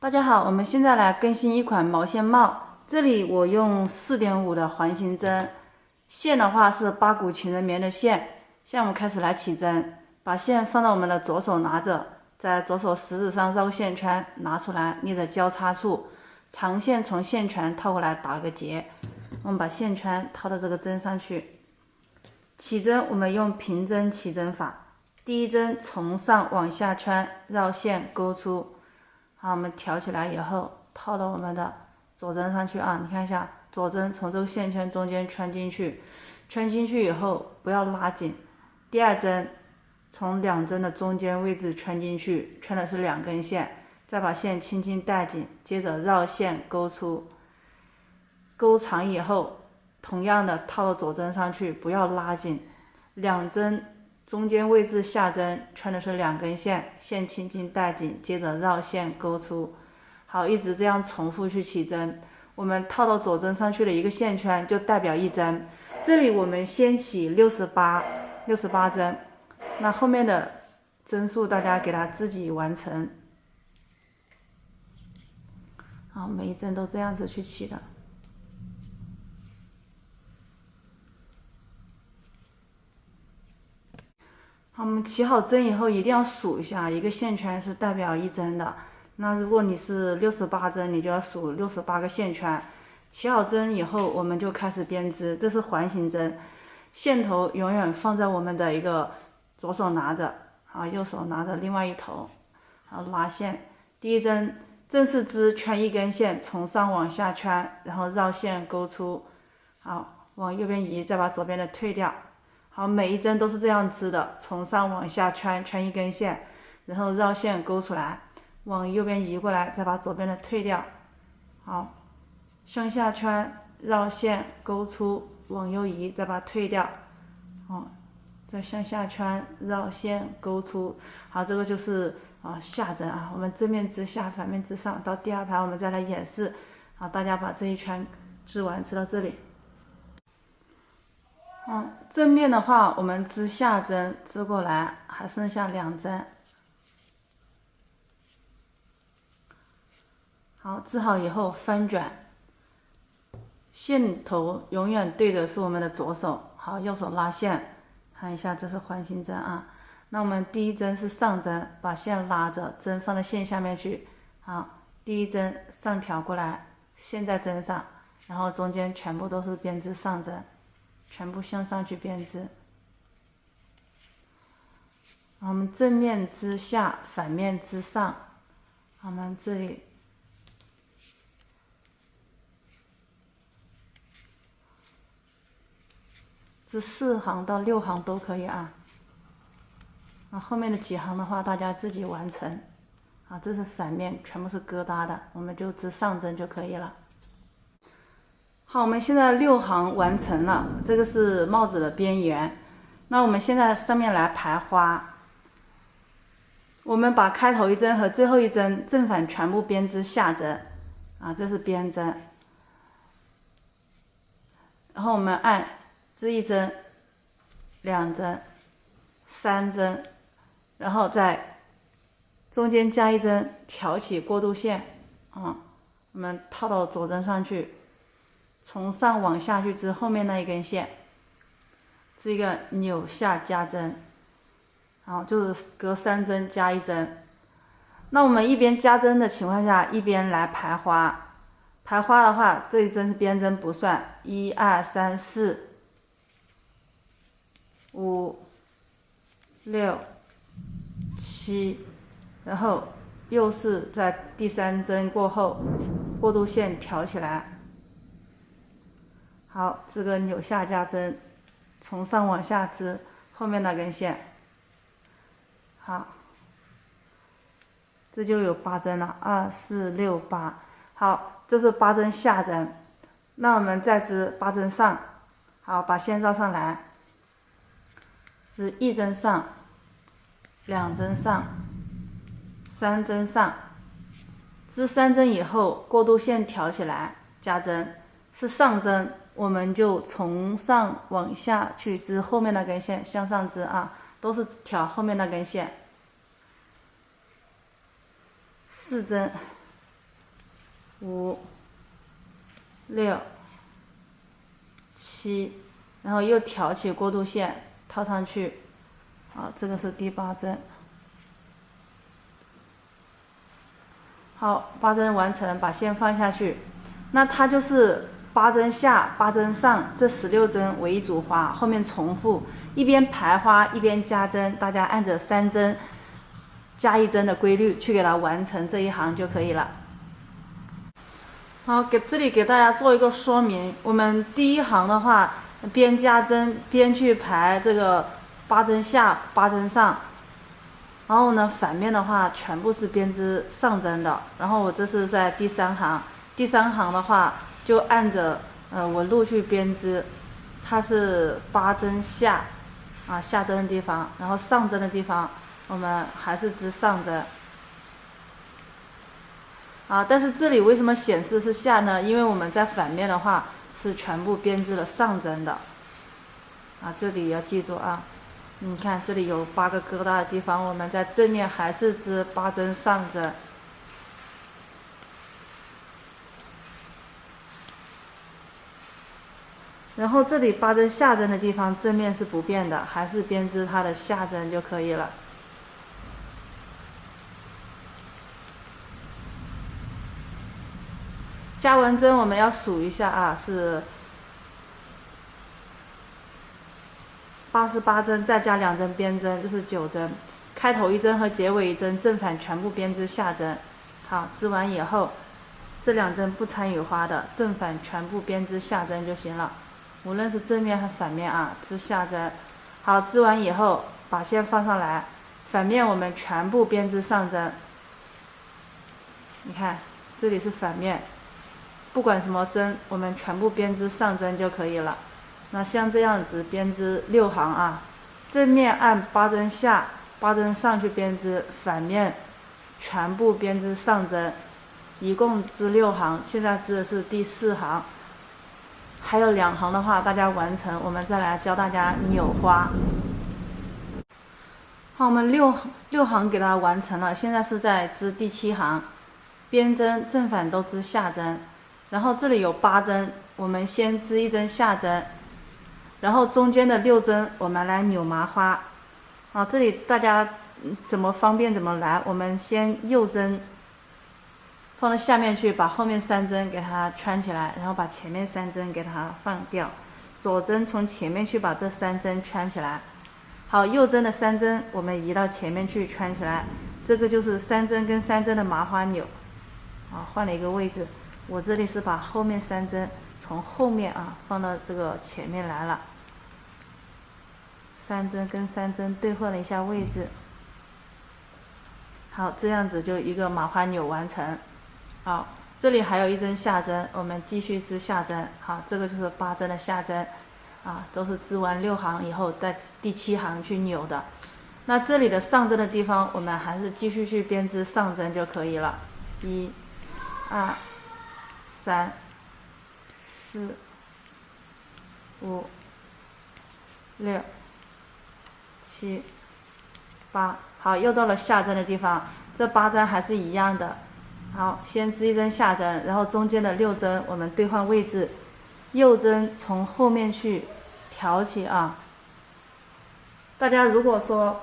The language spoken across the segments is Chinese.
大家好，我们现在来更新一款毛线帽。这里我用4.5的环形针，线的话是八股情人棉的线。现在我们开始来起针，把线放到我们的左手拿着，在左手食指上绕线圈，拿出来捏着交叉处，长线从线圈套过来打了个结。我们把线圈套到这个针上去。起针我们用平针起针法，第一针从上往下圈，绕线勾出。好，我们挑起来以后，套到我们的左针上去啊！你看一下，左针从这个线圈中间圈进去，圈进去以后不要拉紧。第二针从两针的中间位置圈进去，圈的是2根线，再把线轻轻带紧，接着绕线勾出，勾长以后，同样的套到左针上去，不要拉紧。两针中间位置下针圈的是2根线，线轻轻带紧，接着绕线勾出。好，一直这样重复去起针。我们套到左针上去的一个线圈就代表1针。这里我们先起68针，那后面的针数大家给它自己完成。好，每一针都这样子去起的。好，我们起好针以后一定要数一下，一个线圈是代表1针的。那如果你是68针，你就要数68个线圈。起好针以后，我们就开始编织。这是环形针，线头永远放在我们的一个左手拿着，好，右手拿着另外一头，好，拉线。第一针正式织圈1根线，从上往下圈，然后绕线勾出，好，往右边移，再把左边的退掉。好，每一针都是这样织的，从上往下圈1根线，然后绕线勾出来，往右边移过来，再把左边的退掉。好，向下圈，绕线勾出，往右移，再把它退掉。好，再向下圈，绕线勾出。好，这个就是下针啊，我们正面织下，反面织上。到第2排我们再来演示。好，大家把这一圈织完，织到这里。正面的话，我们织下针，织过来，还剩下2针。好，织好以后翻卷，线头永远对的是我们的左手。好，右手拉线，看一下这是环形针啊。那我们第一针是上针，把线拉着，针放在线下面去。好，第一针上挑过来，线在针上，然后中间全部都是编织上针。全部向上去编织。我们正面织下，反面织上。我们这里织4行到6行都可以啊。后面的几行的话，大家自己完成。好，这是反面，全部是疙瘩的，我们就织上针就可以了。好，我们现在6行完成了，这个是帽子的边缘。那我们现在上面来排花，我们把开头1针和最后1针正反全部编织下针，啊，这是边针。然后我们按织1针、2针、3针，然后在中间加1针，挑起过渡线，我们套到左针上去。从上往下去织后面那1根线，织一个扭下加针，好，就是隔3针加1针。那我们一边加针的情况下，一边来排花。排花的话，这一针是边针不算，1、2、3、4、5、6、7，然后又是在第3针过后，过渡线挑起来。好，这个扭下加针，从上往下织后面那根线。好，这就有8针了，2、4、6、8。好，这是8针下针。那我们再织8针上。好，把线绕上来，织1针上，2针上，3针上。织3针以后，过渡线挑起来，加针，是上针。我们就从上往下去织后面那根线，向上织啊，都是挑后面那根线。4针， 5、6、7，然后又挑起过渡线套上去。好，这个是第8针。好，8针完成，把线放下去。那它就是8针下、8针上这16针为一组花，后面重复，一边排花一边加针，大家按着3针加1针的规律去给它完成这一行就可以了。好，这里给大家做一个说明，我们第一行的话，边加针边去排这个8针下、8针上。然后呢，反面的话全部是编织上针的。然后我这是在第3行，第3行的话就按着纹路去编织，它是8针下下针的地方，然后上针的地方我们还是织上针但是这里为什么显示是下呢？因为我们在反面的话是全部编织了上针的这里要记住你看这里有8个疙瘩的地方，我们在正面还是织8针上针。然后这里8针下针的地方正面是不变的，还是编织它的下针就可以了。加完针我们要数一下是88针，再加2针编针就是9针，开头1针和结尾1针正反全部编织下针。好，织完以后，这2针不参与花的正反全部编织下针就行了，无论是正面和反面织下针。好，织完以后把线放上来，反面我们全部编织上针。你看这里是反面，不管什么针我们全部编织上针就可以了。那像这样子编织6行正面按8针下、8针上去编织，反面全部编织上针，一共织6行。现在织的是第4行，还有2行的话大家完成，我们再来教大家扭花。好，我们6行给它完成了，现在是在织第7行，边针正反都织下针，然后这里有8针，我们先织1针下针。然后中间的6针我们来扭麻花这里大家怎么方便怎么来，我们先右针放到下面去，把后面3针给它圈起来，然后把前面3针给它放掉，左针从前面去把这3针圈起来。好，右针的3针我们移到前面去圈起来，这个就是3针跟3针的麻花扭换了一个位置，我这里是把后面3针从后面放到这个前面来了，3针跟3针对换了一下位置。好，这样子就一个麻花扭完成。好，这里还有1针下针，我们继续织下针。好，这个就是8针的下针都是织完6行以后在第7行去扭的。那这里的上针的地方我们还是继续去编织上针就可以了。1、2、3、4、5、6、7、8，好，又到了下针的地方，这8针还是一样的。好，先织1针下针，然后中间的6针我们兑换位置，右针从后面去挑起大家如果说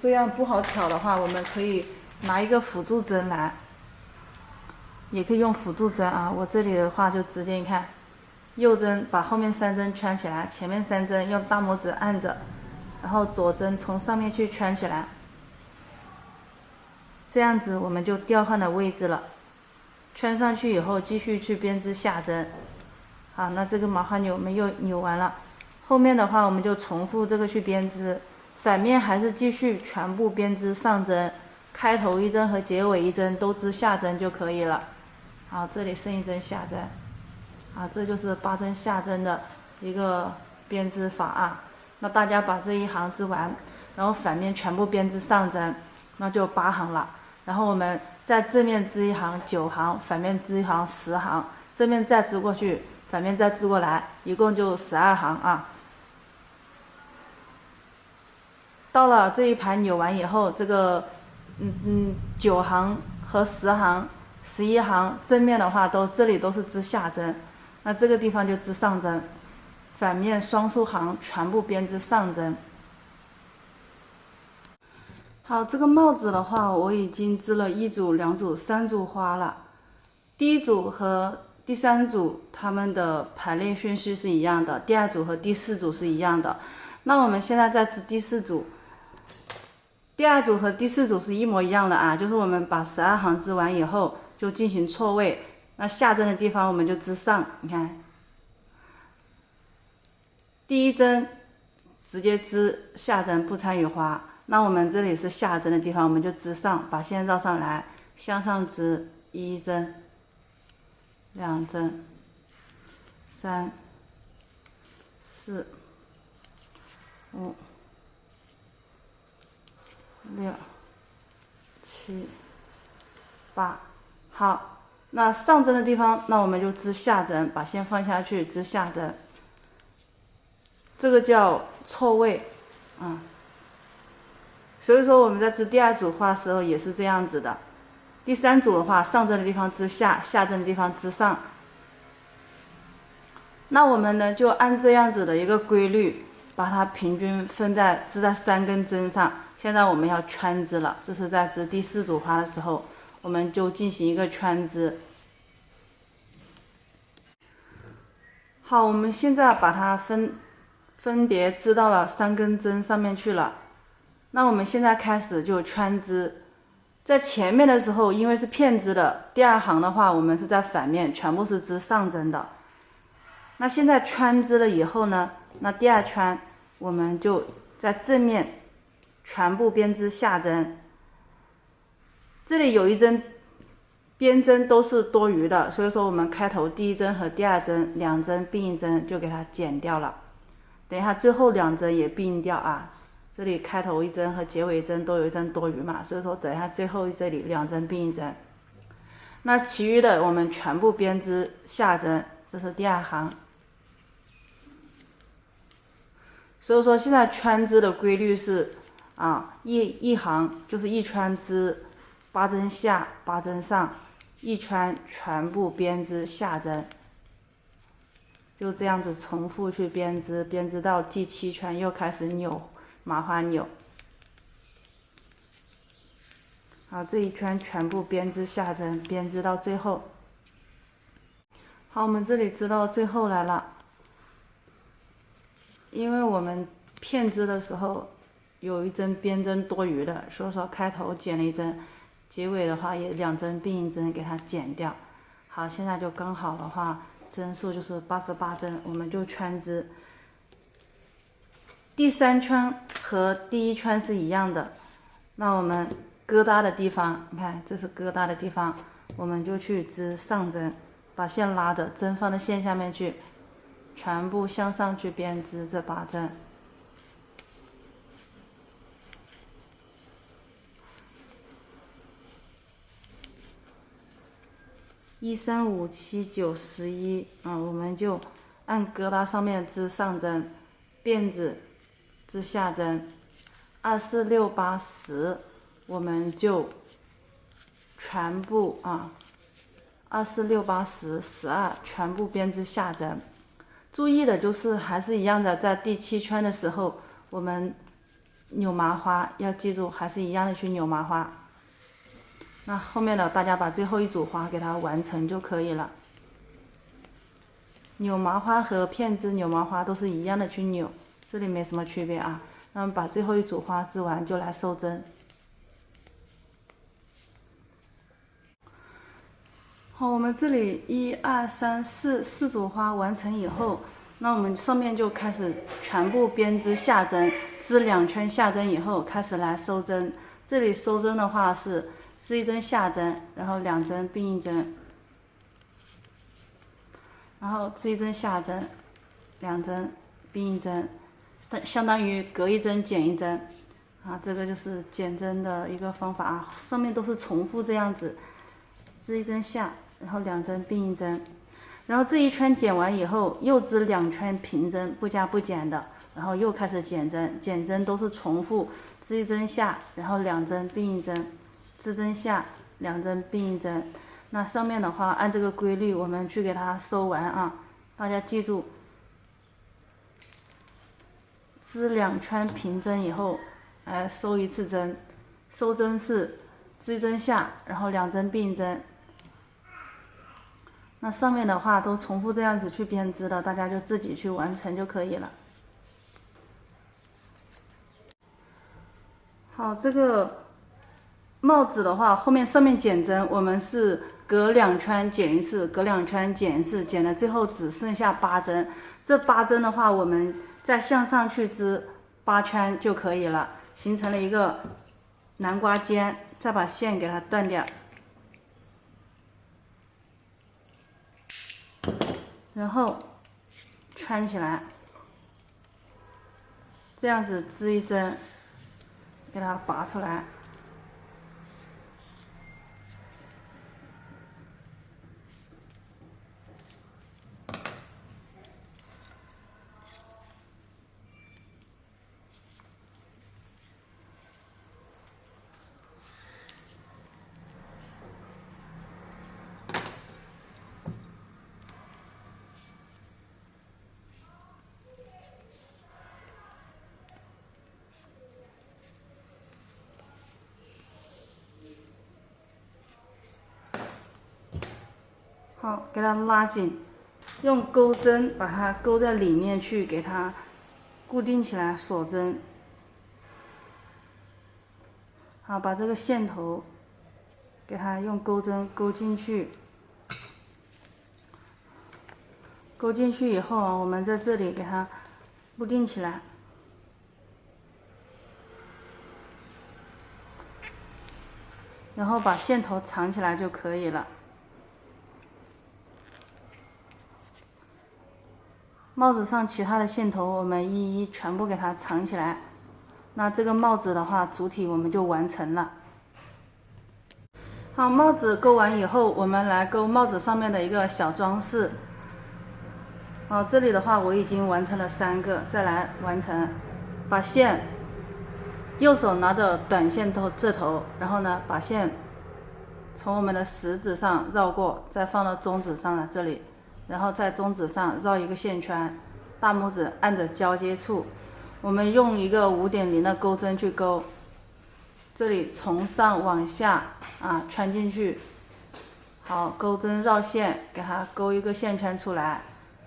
这样不好挑的话，我们可以拿一个辅助针来，也可以用辅助针我这里的话就直接你看，右针把后面3针圈起来，前面3针用大拇指按着，然后左针从上面去圈起来，这样子我们就调换了位置了。圈上去以后继续去编织下针。好，那这个麻花扭我们又扭完了，后面的话我们就重复这个去编织，反面还是继续全部编织上针，开头1针和结尾1针都织下针就可以了。好，这里剩1针下针这就是8针下针的一个编织法那大家把这一行织完，然后反面全部编织上针，那就8行了。然后我们在正面织1行9行，反面织1行10行，正面再织过去，反面再织过来，一共就12行到了这一排扭完以后，这个9行和10行11行正面的话这里都是织下针，那这个地方就织上针，反面双数行全部编织上针。好，这个帽子的话，我已经织了1组、2组、3组花了。第一组和第3组它们的排列顺序是一样的，第2组和第4组是一样的。那我们现在在织第4组，第2组和第4组是一模一样的啊，就是我们把12行织完以后就进行错位，那下针的地方我们就织上，你看，第一针直接织下针不参与花，那我们这里是下针的地方，我们就织上，把线绕上来，向上织1针、2针、3、4、5、6、7、8，好，那上针的地方，那我们就织下针，把线放下去织下针，这个叫错位，所以说我们在织第2组花的时候也是这样子的。第3组的话，上针的地方织下，下针的地方织上。那我们呢就按这样子的一个规律，把它平均织在3根针上。现在我们要圈织了，这是在织第4组花的时候，我们就进行一个圈织。好，我们现在把它分别织到了3根针上面去了。那我们现在开始就圈织，在前面的时候，因为是片织的，第2行的话，我们是在反面，全部是织上针的。那现在圈织了以后呢，那第2圈我们就在正面全部编织下针。这里有一针边针都是多余的，所以说我们开头第1针和第2针2针并印针就给它剪掉了。等一下最后2针也并印掉啊。这里开头1针和结尾1针都有1针多余嘛，所以说等一下最后这里2针并印针。那其余的我们全部编织下针，这是第2行。所以说现在圈织的规律是一行就是1圈织8针下8针上，1圈全部编织下针，就这样子重复去编织，编织到第7圈又开始扭麻花扭。好，这1圈全部编织下针，编织到最后。好，我们这里织到最后来了。因为我们片织的时候有1针边针多余的，所以说开头剪了1针，结尾的话也2针并印针给它剪掉。好，现在就刚好的话，针数就是88针，我们就圈织。第3圈和第1圈是一样的，那我们疙瘩的地方，你看这是疙瘩的地方，我们就去织上针，把线拉着，针放在线下面去。全部向上去编织这8针。1、3、5、7、9、11，我们就按疙瘩上面织上针，辫子织下针。2、4、6、8、10，我们就全部2、4、6、8、10、12全部编织下针。注意的就是还是一样的，在第7圈的时候，我们扭麻花要记住，还是一样的去扭麻花。那后面的大家把最后1组花给它完成就可以了。扭麻花和片织扭麻花都是一样的去扭，这里没什么区别啊。那么把最后1组花织完就来收针。好，我们这里1、2、3、4组花完成以后，那我们上面就开始全部编织下针，织2圈下针以后，开始来收针。这里收针的话是织1针下针，然后2针并印针，然后织1针下针，2针并印针，相当于隔1针减1针这个就是减针的一个方法上面都是重复这样子，织1针下，然后2针并印针，然后这1圈剪完以后又织2圈平针，不加不减的，然后又开始减针，减针都是重复，织1针下，然后2针并印针，织针下，2针并印针。那上面的话按这个规律我们去给它收完啊，大家记住，织2圈平针以后，收一次针，收针是织一针下，然后2针并针。那上面的话都重复这样子去编织的，大家就自己去完成就可以了。好，这个帽子的话，后面上面减针，我们是隔2圈减1次，隔2圈减1次，减了最后只剩下8针。这8针的话，我们再向上去织8圈就可以了，形成了一个南瓜尖。再把线给它断掉，然后穿起来，这样子织一针，给它拔出来。好，给它拉紧，用钩针把它钩在里面去，给它固定起来，锁针。好，把这个线头给它用钩针勾进去，勾进去以后啊，我们在这里给它固定起来。然后把线头藏起来就可以了。帽子上其他的线头我们一一全部给它藏起来，那这个帽子的话主体我们就完成了。好，帽子钩完以后，我们来钩帽子上面的一个小装饰。好，这里的话我已经完成了3个，再来完成，把线右手拿着短线头这头，然后呢把线从我们的食指上绕过，再放到中指上的这里，然后在中指上绕一个线圈，大拇指按着交接处，我们用一个5.0的钩针去钩，这里从上往下穿进去。好，钩针绕线，给它钩一个线圈出来，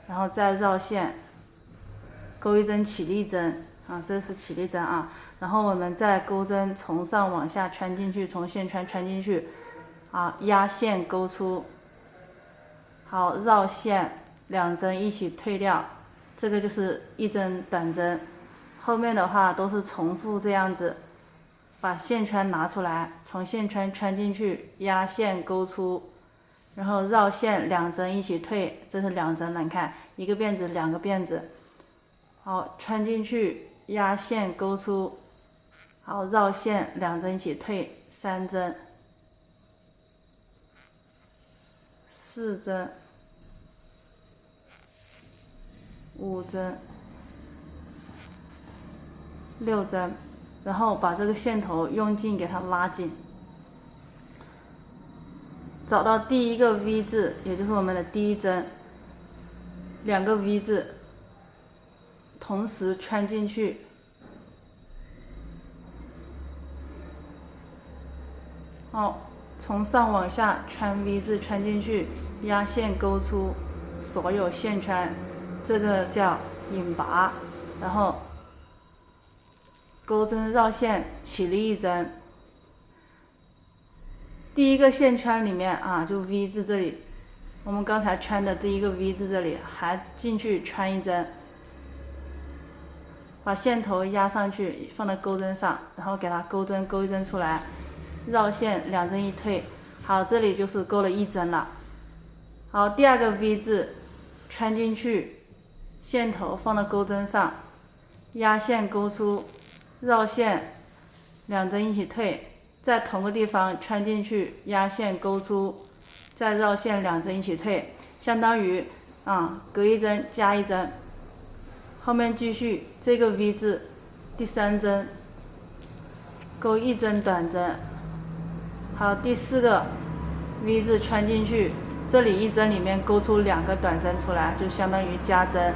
然后再绕线，钩一针起立针这是起立针然后我们再钩针从上往下穿进去，从线圈穿进去，压线钩出。好，绕线2针一起退掉，这个就是一针短针。后面的话都是重复这样子，把线圈拿出来，从线圈穿进去，压线钩出，然后绕线2针一起退，这是2针了，你看一个辫子2个辫子。好，穿进去，压线钩出，好，绕线2针一起退，3针，4针，5针，6针，然后把这个线头用劲给它拉紧，找到第一个 V 字，也就是我们的第一针，2个 V 字同时穿进去，好，从上往下穿 V 字穿进去，压线钩出所有线圈，这个叫引拔，然后钩针绕线起立1针，第一个线圈里面就 V 字这里，我们刚才穿的第一个 V 字这里还进去穿1针，把线头压上去放在钩针上，然后给它钩针钩1针出来，绕线2针一退，好，这里就是钩了1针了。好，第二个 V 字穿进去，线头放到钩针上，压线钩出，绕线2针一起退，在同个地方穿进去，压线钩出，再绕线2针一起退，相当于隔1针加1针。后面继续这个 V 字第3针钩1针短针。好，第4个 V 字穿进去，这里一针里面勾出2个短针出来，就相当于加针。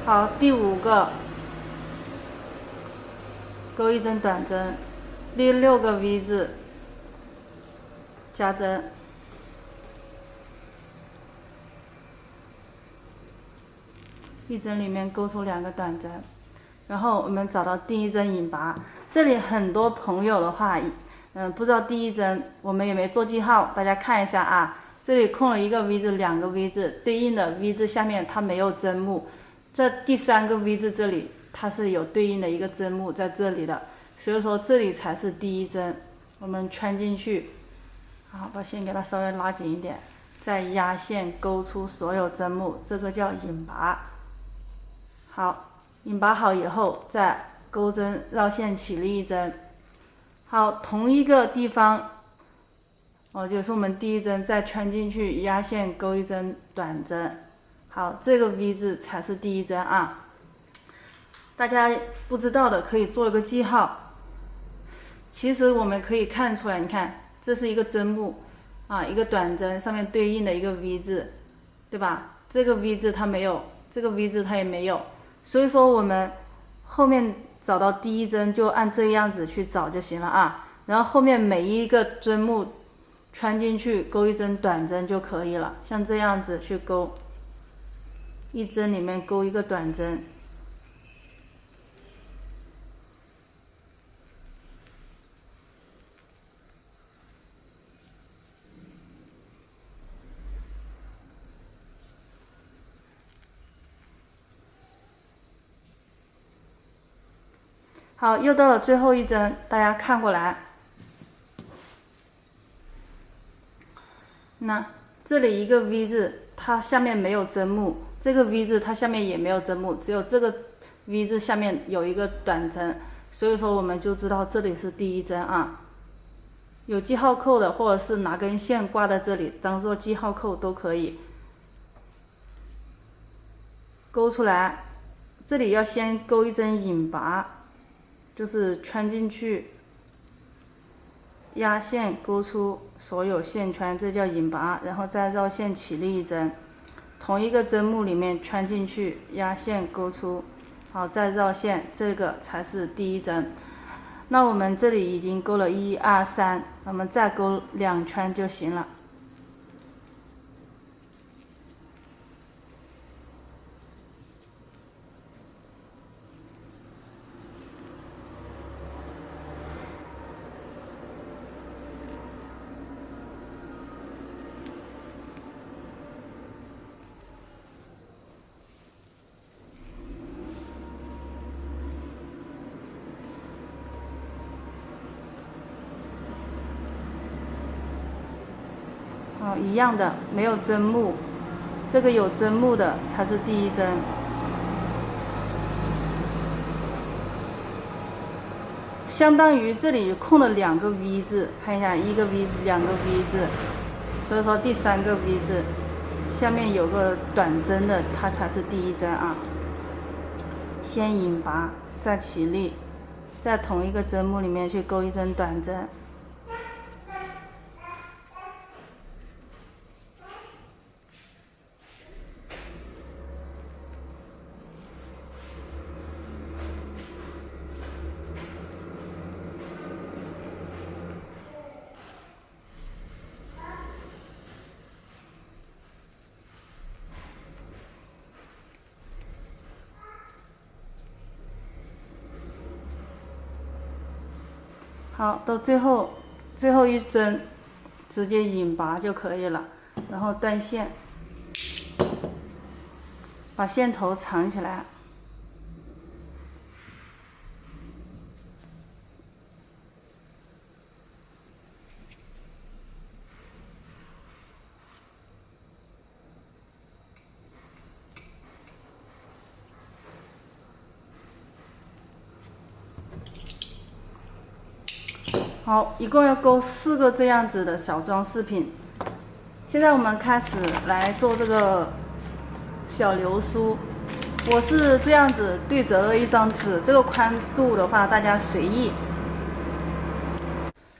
好，第5个勾一针短针，第6个 V 字加针，一针里面勾出2个短针，然后我们找到第1针引拔。这里很多朋友的话，不知道第1针我们也没做记号，大家看一下啊，这里空了1个 V 字，2个 V 字，对应的 V 字下面它没有针目，这第3个 V 字这里它是有对应的一个针目在这里的，所以说这里才是第1针，我们穿进去，好，把线给它稍微拉紧一点，再压线勾出所有针目，这个叫引拔。好，引拔好以后再钩针绕线起立1针。好，同一个地方，就是我们第1针再穿进去，压线勾1针短针。好，这个 V 字才是第1针啊。大家不知道的可以做一个记号。其实我们可以看出来，你看，这是一个针目啊，一个短针上面对应的一个 V 字，对吧？这个 V 字它没有，这个 V 字它也没有，所以说我们后面找到第1针就按这样子去找就行了啊。然后后面每一个针目穿进去勾1针短针就可以了，像这样子去勾，一针里面勾1个短针。好，又到了最后1针，大家看过来。那这里一个 V 字，它下面没有针目，这个 V 字它下面也没有针目，只有这个 V 字下面有一个短针，所以说我们就知道这里是第1针啊。有记号扣的，或者是拿根线挂在这里当做记号扣都可以。勾出来，这里要先勾1针引拔。就是穿进去，压线勾出所有线穿，这叫引拔，然后再绕线起立1针，同一个针目里面穿进去，压线勾出，好，再绕线，这个才是第1针。那我们这里已经勾了1、2、3，我们再勾2圈就行了。一样的，没有针目，这个有针目的才是第1针。相当于这里空了2个 V 字，看一下，1个 V 字，2个 V 字，所以说第3个 V 字下面有个短针的，它才是第1针啊。先引拔，再起立，在同一个针目里面去勾1针短针。好，到最后1针直接引拔就可以了，然后断线，把线头藏起来。好，一共要钩4个这样子的小装饰品。现在我们开始来做这个小流苏。我是这样子对折了一张纸，这个宽度的话大家随意。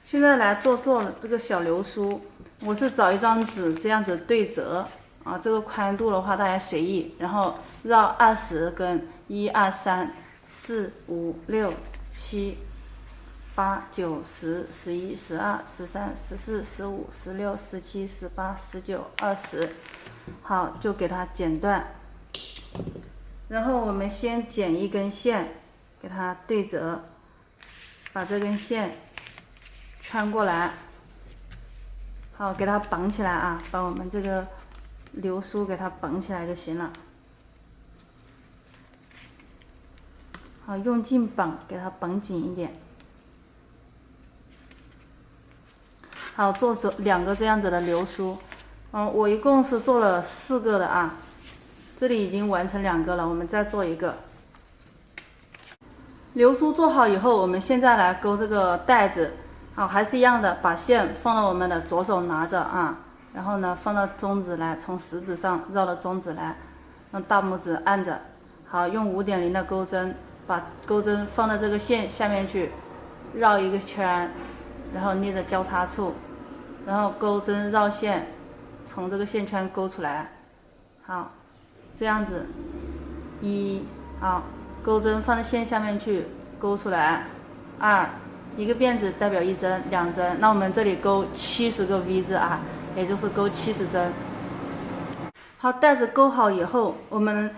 现在来做这个小流苏，我是找一张纸这样子对折啊，这个宽度的话大家随意，然后绕20根，1、2、3、4、5、6、7、8、9、10、11、12、13、14、15、16、17、18、19、20，好，就给它剪断。然后我们先剪一根线，给它对折，把这根线穿过来，好，给它绑起来啊，把我们这个流苏给它绑起来就行了。好，用劲绑，给它绑紧一点。好，做2个这样子的流苏。我一共是做了4个的啊。这里已经完成2个了，我们再做一个。流苏做好以后，我们现在来钩这个带子。好，还是一样的，把线放到我们的左手拿着啊，然后呢放到中指来，从食指上绕到中指来，用大拇指按着。好，用5.0的钩针，把钩针放到这个线下面去，绕一个圈，然后捏着交叉处，然后钩针绕线，从这个线圈勾出来。好。这样子，1，好，钩针放在线下面去勾出来，2，一个辫子代表1针，2针，那我们这里钩70个 V 字啊，也就是钩70针。好，带子钩好以后，我们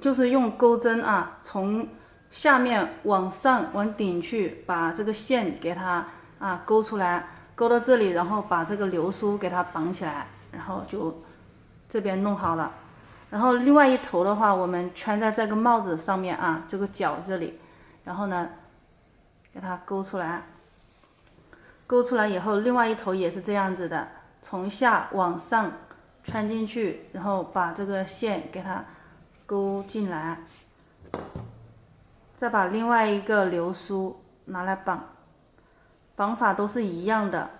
就是用钩针啊，从下面往上往顶去，把这个线给它啊勾出来，勾到这里，然后把这个流苏给它绑起来，然后就这边弄好了。然后另外一头的话，我们圈在这个帽子上面啊，这个角这里，然后呢，给它勾出来。勾出来以后，另外一头也是这样子的，从下往上穿进去，然后把这个线给它勾进来，再把另外一个流苏拿来绑，绑法都是一样的。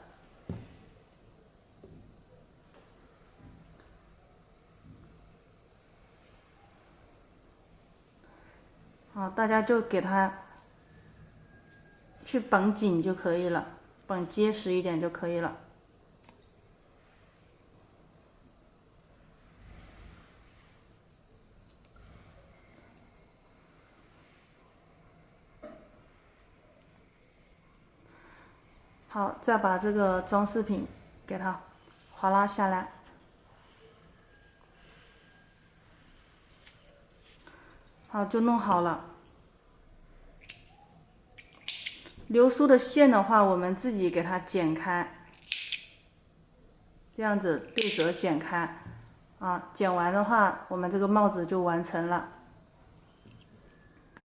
好，大家就给它去绑紧就可以了，绑结实一点就可以了。好，再把这个装饰品给它划拉下来。好，就弄好了。流苏的线的话，我们自己给它剪开，这样子对折剪开啊。剪完的话，我们这个帽子就完成了。